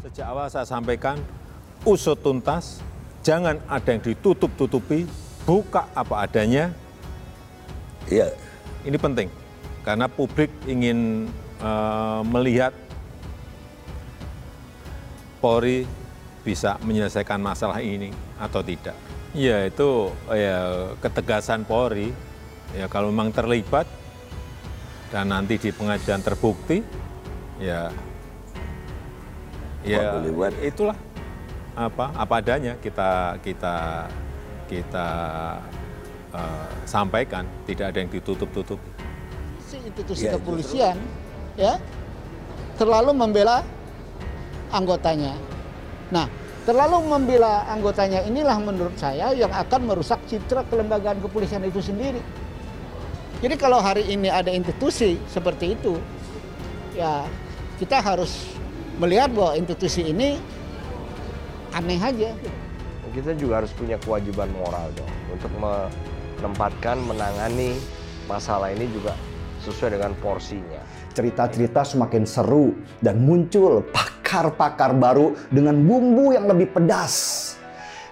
Sejak awal saya sampaikan, usut tuntas, jangan ada yang ditutup-tutupi, buka apa adanya. Iya. Ini penting, karena publik ingin melihat Polri bisa menyelesaikan masalah ini atau tidak. Ya itu ketegasan Polri, ya kalau memang terlibat dan nanti di pengadilan terbukti, ya itulah apa adanya kita sampaikan, tidak ada yang ditutup-tutup. Institusi kepolisian ya terlalu membela anggotanya. Nah, terlalu membela anggotanya inilah menurut saya yang akan merusak citra kelembagaan kepolisian itu sendiri. Jadi kalau hari ini ada institusi seperti itu, ya kita harus melihat bahwa institusi ini aneh aja. Kita juga harus punya kewajiban moral dong untuk menempatkan, menangani masalah ini juga sesuai dengan porsinya. Cerita-cerita semakin seru dan muncul pakar-pakar baru dengan bumbu yang lebih pedas.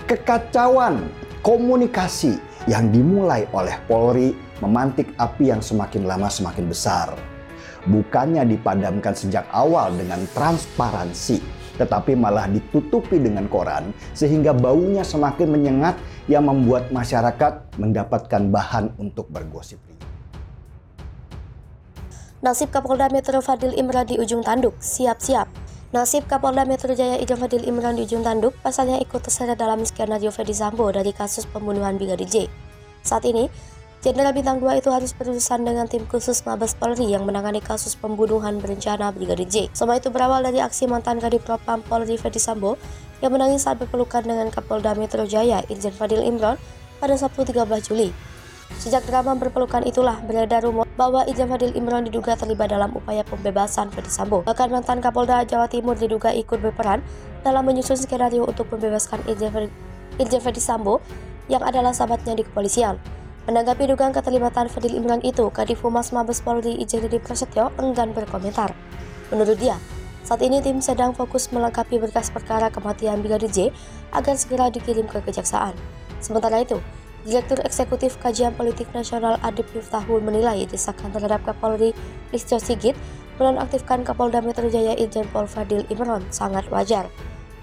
Kekacauan komunikasi yang dimulai oleh Polri memantik api yang semakin lama semakin besar. Bukannya dipadamkan sejak awal dengan transparansi, tetapi malah ditutupi dengan koran sehingga baunya semakin menyengat yang membuat masyarakat mendapatkan bahan untuk bergosip. Nasib Kapolda Metro Fadil Imran di ujung tanduk, siap-siap. Nasib Kapolda Metro Jaya Irjen Fadil Imran di ujung tanduk pasalnya ikut terseret dalam skenario Ferdy Sambo dari kasus pembunuhan Brigadir J. Saat ini, Jenderal Bintang 2 itu harus berurusan dengan tim khusus Mabes Polri yang menangani kasus pembunuhan berencana Brigadir J. Semua itu berawal dari aksi mantan Kadif Propam Polri Ferdy Sambo yang menangis saat berpelukan dengan Kapolda Metro Jaya Irjen Fadil Imran pada Sabtu 13 Juli. Sejak drama berpelukan itulah beredar rumor bahwa Irjen Fadil Imran diduga terlibat dalam upaya pembebasan Ferdy Sambo. Bahkan mantan Kapolda Jawa Timur diduga ikut berperan dalam menyusun skenario untuk membebaskan Irjen Ferdy Sambo yang adalah sahabatnya di kepolisian. Menanggapi dugaan keterlibatan Fadil Imran itu, Kadif Humas Mabes Polri Irjen Didi Prasetyo enggan berkomentar. Menurut dia, saat ini tim sedang fokus melengkapi berkas perkara kematian Brigadir J agar segera dikirim ke kejaksaan. Sementara itu, Direktur Eksekutif Kajian Politik Nasional Adib Miftahul menilai desakan terhadap Kapolri Listio Sigit menonaktifkan Kapolda Metro Jaya Irjen Pol Fadil Imran sangat wajar.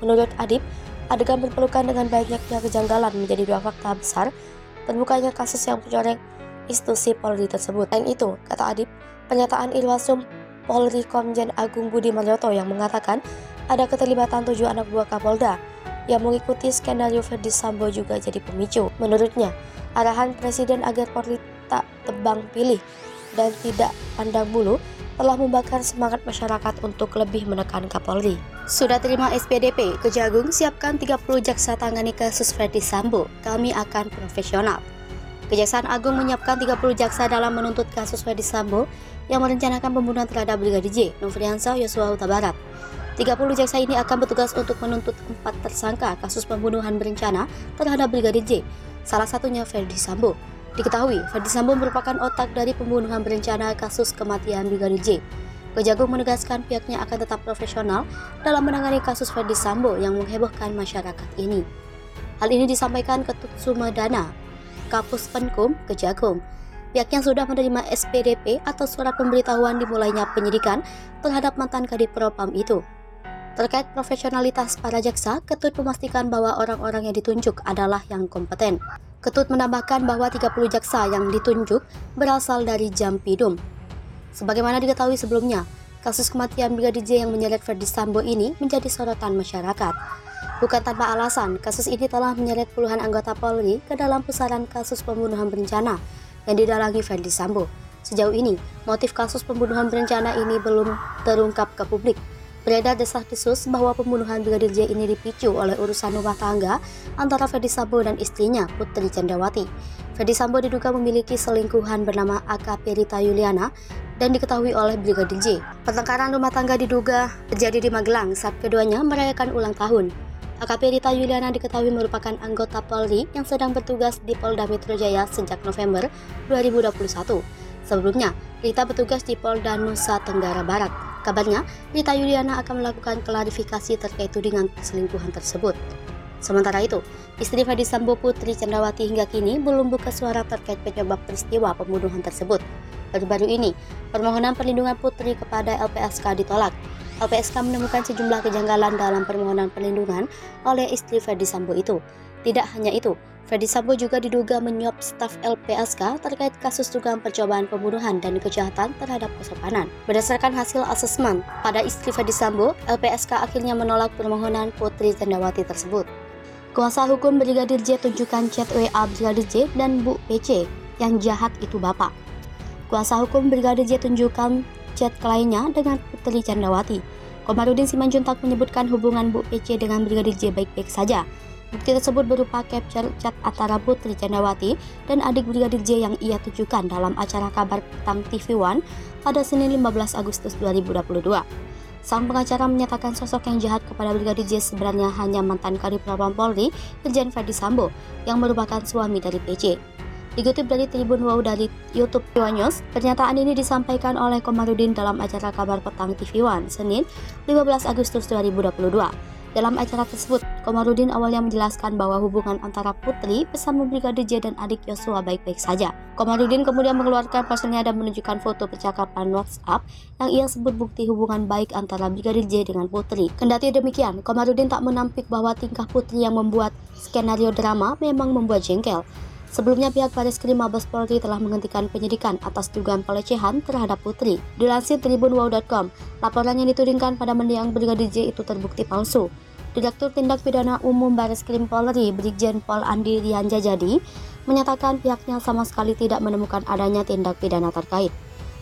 Menurut Adib, adegan berpelukan dengan banyaknya kejanggalan menjadi dua fakta besar terbukanya kasus yang mencoreng institusi Polri tersebut. Selain itu, kata Adib, pernyataan Irwasum Polri Komjen Agung Budi Marioto yang mengatakan ada keterlibatan 7 anak buah Kapolda yang mengikuti skenario Ferdy Sambo juga jadi pemicu. Menurutnya, arahan Presiden agar Polri tak tebang pilih dan tidak pandang bulu telah membakar semangat masyarakat untuk lebih menekan Kapolri. Sudah terima SPDP, Kejagung siapkan 30 jaksa tangani kasus Ferdy Sambo. Kami akan profesional. Kejaksaan Agung menyiapkan 30 jaksa dalam menuntut kasus Ferdy Sambo yang merencanakan pembunuhan terhadap Brigadir J, Nofriansah Yosua Huta Barat. 30 jaksa ini akan bertugas untuk menuntut 4 tersangka kasus pembunuhan berencana terhadap Brigadir J, salah satunya Ferdy Sambo. Diketahui, Ferdy Sambo merupakan otak dari pembunuhan berencana kasus kematian Brigadir J. Kejagung menegaskan pihaknya akan tetap profesional dalam menangani kasus Ferdy Sambo yang menghebohkan masyarakat ini. Hal ini disampaikan Ketut Sumedana, Kapus Penkum Kejagung. Pihaknya sudah menerima SPDP atau surat pemberitahuan dimulainya penyidikan terhadap mantan Kadif Propam itu. Terkait profesionalitas para jaksa, Ketut memastikan bahwa orang-orang yang ditunjuk adalah yang kompeten. Ketut menambahkan bahwa 30 jaksa yang ditunjuk berasal dari Jampidum. Sebagaimana diketahui sebelumnya, kasus kematian Brigadir J yang menyeret Ferdy Sambo ini menjadi sorotan masyarakat. Bukan tanpa alasan, kasus ini telah menyeret puluhan anggota Polri ke dalam pusaran kasus pembunuhan berencana yang didalangi Ferdy Sambo. Sejauh ini, motif kasus pembunuhan berencana ini belum terungkap ke publik. Beredar desas-desus bahwa pembunuhan Brigadir J ini dipicu oleh urusan rumah tangga antara Ferdy Sambo dan istrinya, Putri Candrawati. Ferdy Sambo diduga memiliki selingkuhan bernama AKP Rita Yuliana dan diketahui oleh Brigadir J. Pertengkaran rumah tangga diduga terjadi di Magelang saat keduanya merayakan ulang tahun. AKP Rita Yuliana diketahui merupakan anggota Polri yang sedang bertugas di Polda Metro Jaya sejak November 2021. Sebelumnya, Rita bertugas di Polda Nusa Tenggara Barat. Kabarnya, Rita Yuliana akan melakukan klarifikasi terkait tudingan perselingkuhan tersebut. Sementara itu, istri Ferdy Sambo Putri Candrawati hingga kini belum buka suara terkait penyebab peristiwa pembunuhan tersebut. Baru-baru ini, permohonan perlindungan Putri kepada LPSK ditolak. LPSK menemukan sejumlah kejanggalan dalam permohonan perlindungan oleh istri Ferdy Sambo itu. Tidak hanya itu, Ferdy Sambo juga diduga menyuap staf LPSK terkait kasus dugaan percobaan pembunuhan dan kejahatan terhadap kesopanan. Berdasarkan hasil asesmen pada istri Ferdy Sambo, LPSK akhirnya menolak permohonan Putri Candrawati tersebut. Kuasa hukum Brigadir J tunjukkan chat WA Brigadir J dan Bu PC yang jahat itu Bapak. Kuasa hukum Brigadir J tunjukkan chat kliennya dengan Putri Candrawati. Komarudin Simanjuntak menyebutkan hubungan Bu PC dengan Brigadir J baik-baik saja. Bukti tersebut berupa capture chat antara Putri Candrawati dan adik Brigadir J yang ia tunjukkan dalam acara Kabar Petang TV One pada Senin 15 Agustus 2022. Sang pengacara menyatakan sosok yang jahat kepada Brigadir J sebenarnya hanya mantan Kadif Propam Polri, Irjen Ferdy Sambo, yang merupakan suami dari PC. Dikutip dari Tribun Wow dari YouTube One News, pernyataan ini disampaikan oleh Komarudin dalam acara Kabar Petang TV One, Senin 15 Agustus 2022. Dalam acara tersebut, Komarudin awalnya menjelaskan bahwa hubungan antara Putri bersama Brigadir J dan adik Yosua baik-baik saja. Komarudin kemudian mengeluarkan ponselnya dan menunjukkan foto percakapan WhatsApp yang ia sebut bukti hubungan baik antara Brigadir J dengan Putri. Kendati demikian, Komarudin tak menampik bahwa tingkah Putri yang membuat skenario drama memang membuat jengkel. Sebelumnya pihak Bareskrim Mabes Polri telah menghentikan penyidikan atas dugaan pelecehan terhadap Putri. Dilansir tribunwow.com, laporan yang ditudingkan pada mendiang Brigadir J itu terbukti palsu. Direktur Tindak Pidana Umum Bareskrim Polri, Brigjen Pol Andi Rianjajadi, menyatakan pihaknya sama sekali tidak menemukan adanya tindak pidana terkait,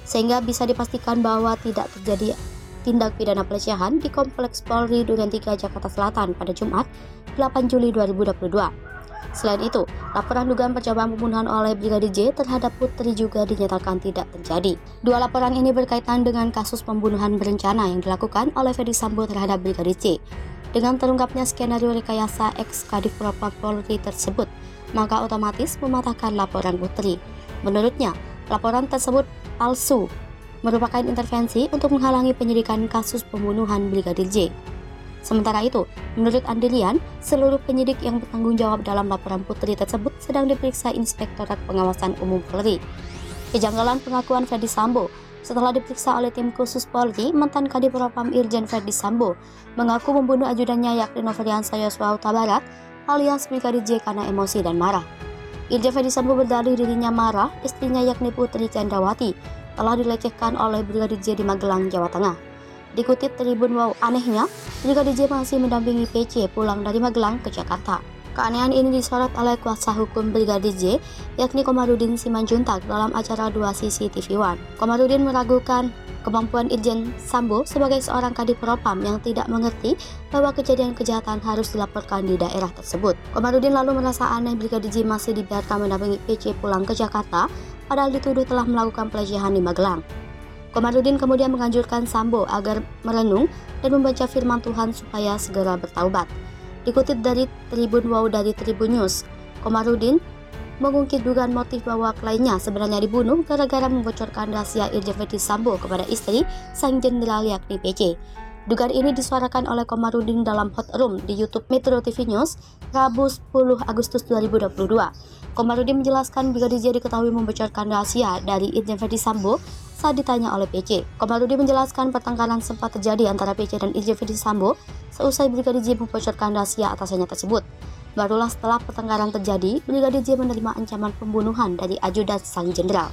sehingga bisa dipastikan bahwa tidak terjadi tindak pidana pelecehan di Kompleks Polri Duren 3 Jakarta Selatan pada Jumat 8 Juli 2022. Selain itu, laporan dugaan percobaan pembunuhan oleh Brigadir J terhadap Putri juga dinyatakan tidak terjadi. Dua laporan ini berkaitan dengan kasus pembunuhan berencana yang dilakukan oleh Ferdy Sambo terhadap Brigadir J. Dengan terungkapnya skenario rekayasa ex-Kadif Propam Polri tersebut, maka otomatis mematahkan laporan Putri. Menurutnya, laporan tersebut palsu, merupakan intervensi untuk menghalangi penyidikan kasus pembunuhan Brigadir J. Sementara itu, menurut Andilian, seluruh penyidik yang bertanggung jawab dalam laporan Putri tersebut sedang diperiksa Inspektorat Pengawasan Umum Polri. Kejanggalan pengakuan Ferdy Sambo setelah diperiksa oleh tim khusus Polri, mantan Kadif Propam Irjen Ferdy Sambo mengaku membunuh ajudannya yakni Nofriansah Yosua Huta Barat alias Brigadir J karena emosi dan marah. Irjen Ferdy Sambo berdalih dirinya marah istrinya yakni Putri Candrawati telah dilecehkan oleh Brigadir J di Magelang, Jawa Tengah. Dikutip Tribun Wow, anehnya, Brigadir J masih mendampingi PC pulang dari Magelang ke Jakarta. Keanehan ini disorot oleh kuasa hukum Brigadir J, yakni Komarudin Simanjuntak dalam acara 2 Sisi TV One. Komarudin meragukan kemampuan Irjen Sambo sebagai seorang Kadif Propam yang tidak mengerti bahwa kejadian kejahatan harus dilaporkan di daerah tersebut. Komarudin lalu merasa aneh Brigadir J masih dibiarkan mendampingi PC pulang ke Jakarta, padahal dituduh telah melakukan pelecehan di Magelang. Komarudin kemudian menganjurkan Sambo agar merenung dan membaca firman Tuhan supaya segera bertaubat. Dikutip dari Tribun Wow dari Tribun News, Komarudin mengungkit dugaan motif bahwa kliennya sebenarnya dibunuh gara-gara membocorkan rahasia Irjen Ferdy Sambo kepada istri sang jenderal yakni PC. Dugaan ini disuarakan oleh Komarudin dalam Hot Room di YouTube Metro TV News, Rabu 10 Agustus 2022. Komarudin menjelaskan Brigadir J diketahui membocorkan rahasia dari Irjen Ferdy Sambo saat ditanya oleh PC. Komarudin menjelaskan pertengkaran sempat terjadi antara PC dan Irjen Ferdy Sambo seusai Brigadir J membocorkan rahasia atasannya tersebut. Barulah setelah pertengkaran terjadi, Brigadir J menerima ancaman pembunuhan dari ajudan sang jenderal.